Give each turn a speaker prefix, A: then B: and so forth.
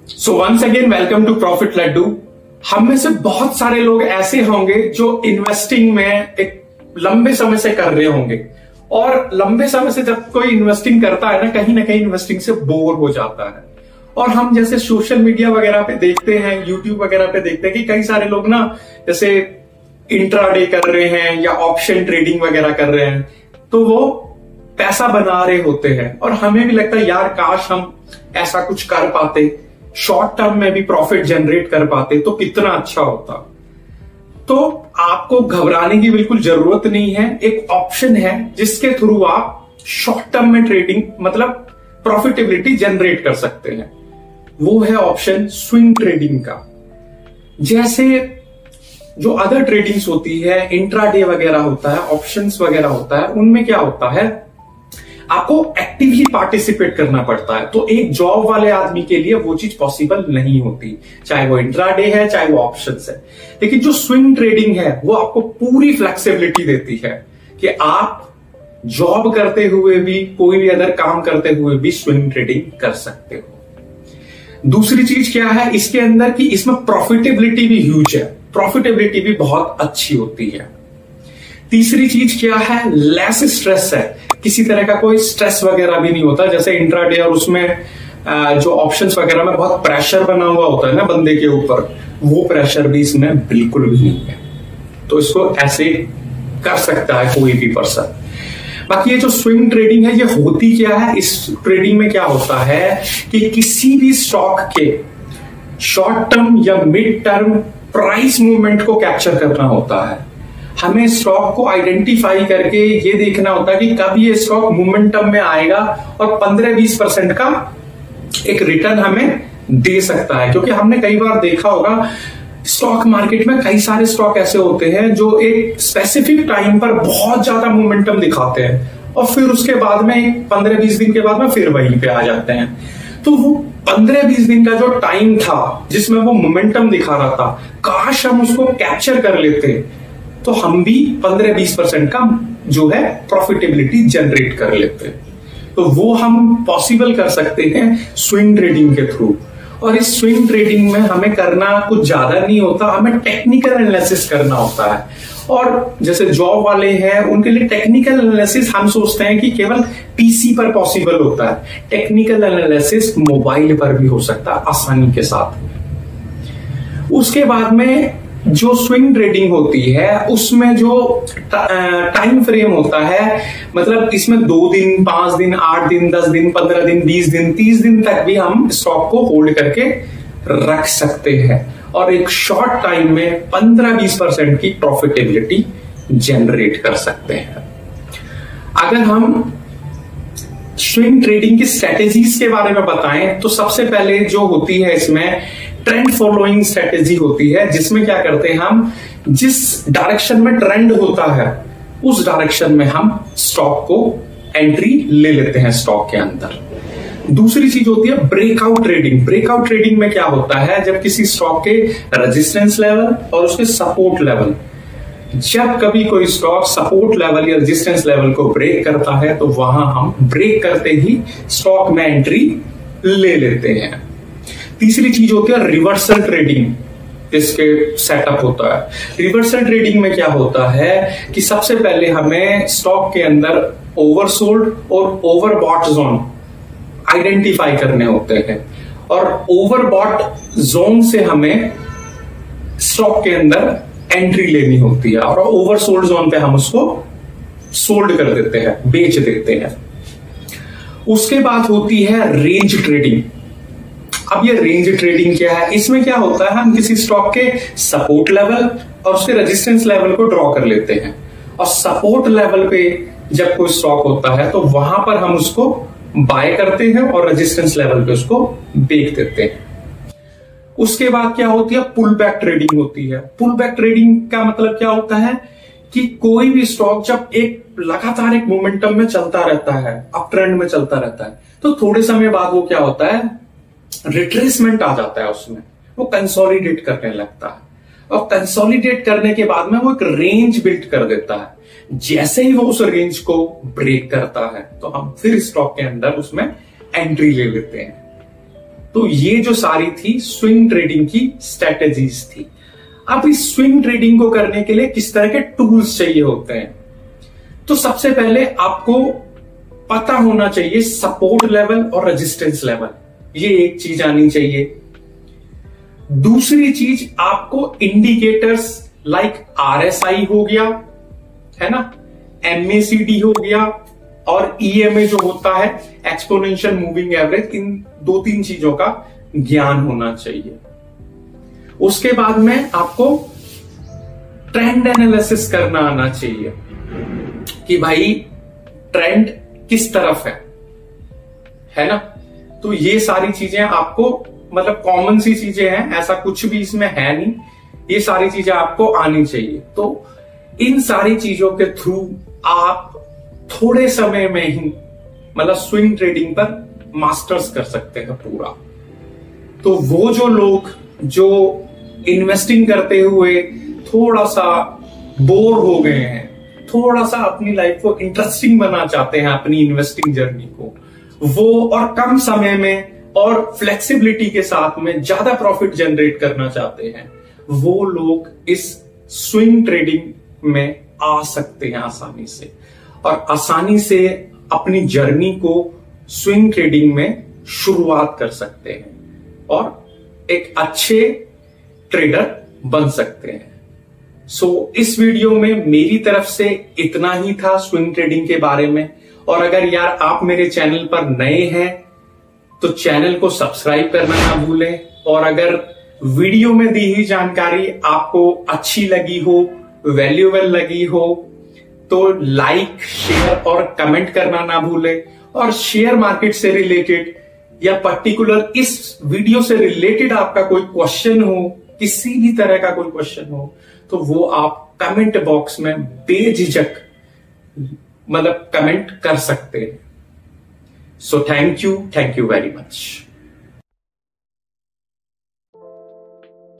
A: So once again welcome to profit Laddoo. हम में से बहुत सारे लोग ऐसे होंगे जो इन्वेस्टिंग में एक लंबे समय से कर रहे होंगे, और लंबे समय से जब कोई इन्वेस्टिंग करता है ना कहीं इन्वेस्टिंग से बोर हो जाता है। और हम जैसे सोशल मीडिया वगैरह पे देखते हैं, यूट्यूब वगैरह पे देखते हैं कि कई सारे लोग ना जैसे इंट्राडे कर रहे हैं या ऑप्शन ट्रेडिंग वगैरह कर रहे हैं, तो वो पैसा बना रहे होते हैं। और हमें भी लगता है यार काश हम ऐसा कुछ कर पाते, शॉर्ट टर्म में भी प्रॉफिट जनरेट कर पाते तो कितना अच्छा होता। तो आपको घबराने की बिल्कुल जरूरत नहीं है। एक ऑप्शन है जिसके थ्रू आप शॉर्ट टर्म में ट्रेडिंग मतलब प्रॉफिटेबिलिटी जनरेट कर सकते हैं। वो है ऑप्शन स्विंग ट्रेडिंग का। जैसे जो अदर ट्रेडिंग्स होती है, इंट्राडे वगैरह होता है, ऑप्शंस वगैरह होता है, उनमें क्या होता है आपको एक्टिवली पार्टिसिपेट करना पड़ता है। तो एक जॉब वाले आदमी के लिए वो चीज पॉसिबल नहीं होती, चाहे वो इंट्राडे है चाहे वो ऑप्शंस है। लेकिन जो स्विंग ट्रेडिंग है वो आपको पूरी फ्लेक्सिबिलिटी देती है कि आप जॉब करते हुए भी, कोई भी अदर काम करते हुए भी स्विंग ट्रेडिंग कर सकते हो। दूसरी चीज क्या है इसके अंदर कि इसमें प्रॉफिटेबिलिटी भी ह्यूज है, प्रॉफिटेबिलिटी भी बहुत अच्छी होती है। तीसरी चीज क्या है, लेस स्ट्रेस है, किसी तरह का कोई स्ट्रेस वगैरह भी नहीं होता। जैसे इंट्राडे और उसमें जो ऑप्शंस वगैरह में बहुत प्रेशर बना हुआ होता है ना बंदे के ऊपर, वो प्रेशर भी इसमें बिल्कुल भी नहीं है। तो इसको ऐसे कर सकता है कोई भी पर्सन। बाकी ये जो स्विंग ट्रेडिंग है ये होती क्या है, इस ट्रेडिंग में क्या होता है कि किसी भी स्टॉक के शॉर्ट टर्म या मिड टर्म प्राइस मूवमेंट को कैप्चर करना होता है। हमें स्टॉक को आइडेंटिफाई करके ये देखना होता है कि कब ये स्टॉक मोमेंटम में आएगा और 15-20% का एक रिटर्न हमें दे सकता है। क्योंकि हमने कई बार देखा होगा स्टॉक मार्केट में कई सारे स्टॉक ऐसे होते हैं जो एक स्पेसिफिक टाइम पर बहुत ज्यादा मोमेंटम दिखाते हैं और फिर उसके बाद में 15-20 दिन के बाद में फिर वहीं पे आ जाते हैं। तो वो 15-20 दिन का जो टाइम था जिसमें वो मोमेंटम दिखा रहा था, काश हम उसको कैप्चर कर लेते तो हम भी 15-20% का जो है प्रॉफिटेबिलिटी जनरेट कर लेते। तो वो हम पॉसिबल कर सकते हैं स्विंग ट्रेडिंग के थ्रू। और इस स्विंग ट्रेडिंग में हमें करना कुछ ज्यादा नहीं होता, हमें टेक्निकल एनालिसिस करना होता है। और जैसे जॉब वाले हैं उनके लिए टेक्निकल एनालिसिस हम सोचते हैं कि केवल पीसी पर पॉसिबल होता है, टेक्निकल एनालिसिस मोबाइल पर भी हो सकता है आसानी के साथ। उसके बाद में जो स्विंग ट्रेडिंग होती है उसमें जो टाइम फ्रेम होता है, मतलब इसमें 2 दिन, 5 दिन, 8 दिन, 10 दिन, 15 दिन, 20 दिन, 30 दिन तक भी हम स्टॉक को होल्ड करके रख सकते हैं और एक शॉर्ट टाइम में 15-20% की प्रॉफिटेबिलिटी जनरेट कर सकते हैं। अगर हम स्विंग ट्रेडिंग की स्ट्रेटेजीज के बारे में बताएं तो सबसे पहले जो होती है इसमें ट्रेंड फॉलोइंग स्ट्रेटेजी होती है, जिसमें क्या करते हैं हम जिस डायरेक्शन में ट्रेंड होता है उस डायरेक्शन में हम स्टॉक को एंट्री ले लेते हैं स्टॉक के अंदर। दूसरी चीज होती है ब्रेकआउट ट्रेडिंग। ब्रेकआउट ट्रेडिंग में क्या होता है, जब किसी स्टॉक के रेजिस्टेंस लेवल और उसके सपोर्ट लेवल, जब कभी कोई स्टॉक सपोर्ट लेवल या रेजिस्टेंस लेवल को ब्रेक करता है तो वहां हम ब्रेक करते ही स्टॉक में एंट्री ले लेते हैं। तीसरी चीज होती है रिवर्सल ट्रेडिंग, इसके सेटअप होता है। रिवर्सल ट्रेडिंग में क्या होता है कि सबसे पहले हमें स्टॉक के अंदर ओवरसोल्ड और ओवरबॉट जोन आइडेंटिफाई करने होते हैं और ओवरबॉट जोन से हमें स्टॉक के अंदर एंट्री लेनी होती है और ओवरसोल्ड जोन पे हम उसको सोल्ड कर देते हैं, बेच देते हैं। उसके बाद होती है रेंज ट्रेडिंग। अब ये रेंज ट्रेडिंग क्या है, इसमें क्या होता है हम किसी स्टॉक के सपोर्ट लेवल और उसके रेजिस्टेंस लेवल को ड्रॉ कर लेते हैं और सपोर्ट लेवल पे जब कोई स्टॉक होता है तो वहां पर हम उसको बाय करते हैं और रेजिस्टेंस लेवल पे उसको बेच देते हैं। उसके बाद क्या होती है पुल बैक ट्रेडिंग होती है। पुल बैक ट्रेडिंग का मतलब क्या होता है कि कोई भी स्टॉक जब एक लगातार एक मोमेंटम में चलता रहता है, अप ट्रेंड में चलता रहता है, तो थोड़े समय बाद वो क्या होता है रिट्रेसमेंट आ जाता है, उसमें वो कंसोलिडेट करने लगता है और कंसोलिडेट करने के बाद में वो एक रेंज बिल्ड कर देता है। जैसे ही वो उस रेंज को ब्रेक करता है तो हम फिर स्टॉक के अंदर उसमें एंट्री ले लेते हैं। तो ये जो सारी थी स्विंग ट्रेडिंग की स्ट्रेटेजीज थी। अब इस स्विंग ट्रेडिंग को करने के लिए किस तरह के टूल्स चाहिए होते हैं, तो सबसे पहले आपको पता होना चाहिए सपोर्ट लेवल और रेजिस्टेंस लेवल, ये एक चीज आनी चाहिए। दूसरी चीज आपको इंडिकेटर्स लाइक RSI हो गया, है ना, MACD हो गया, और EMA जो होता है एक्सपोनेंशियल मूविंग एवरेज, इन 2-3 चीजों का ज्ञान होना चाहिए। उसके बाद में आपको ट्रेंड एनालिसिस करना आना चाहिए कि भाई ट्रेंड किस तरफ है ना। तो ये सारी चीजें आपको, मतलब कॉमन सी चीजें हैं, ऐसा कुछ भी इसमें है नहीं, ये सारी चीजें आपको आनी चाहिए। तो इन सारी चीजों के थ्रू आप थोड़े समय में ही मतलब स्विंग ट्रेडिंग पर मास्टर्स कर सकते हैं पूरा। तो वो जो लोग जो इन्वेस्टिंग करते हुए थोड़ा सा बोर हो गए हैं, थोड़ा सा अपनी लाइफ को इंटरेस्टिंग बनाना चाहते हैं अपनी इन्वेस्टिंग जर्नी को, वो और कम समय में और फ्लेक्सिबिलिटी के साथ में ज्यादा प्रॉफिट जनरेट करना चाहते हैं, वो लोग इस स्विंग ट्रेडिंग में आ सकते हैं आसानी से, और आसानी से अपनी जर्नी को स्विंग ट्रेडिंग में शुरुआत कर सकते हैं और एक अच्छे ट्रेडर बन सकते हैं। इस वीडियो में मेरी तरफ से इतना ही था स्विंग ट्रेडिंग के बारे में। और अगर यार आप मेरे चैनल पर नए हैं तो चैनल को सब्सक्राइब करना ना भूलें, और अगर वीडियो में दी हुई जानकारी आपको अच्छी लगी हो, वैल्यूएबल लगी हो, तो लाइक, शेयर और कमेंट करना ना भूलें। और शेयर मार्केट से रिलेटेड या पर्टिकुलर इस वीडियो से रिलेटेड आपका कोई क्वेश्चन हो, किसी भी तरह का कोई क्वेश्चन हो, तो वो आप कमेंट बॉक्स में बेझिझक मतलब कमेंट कर सकते हैं। So thank you very much.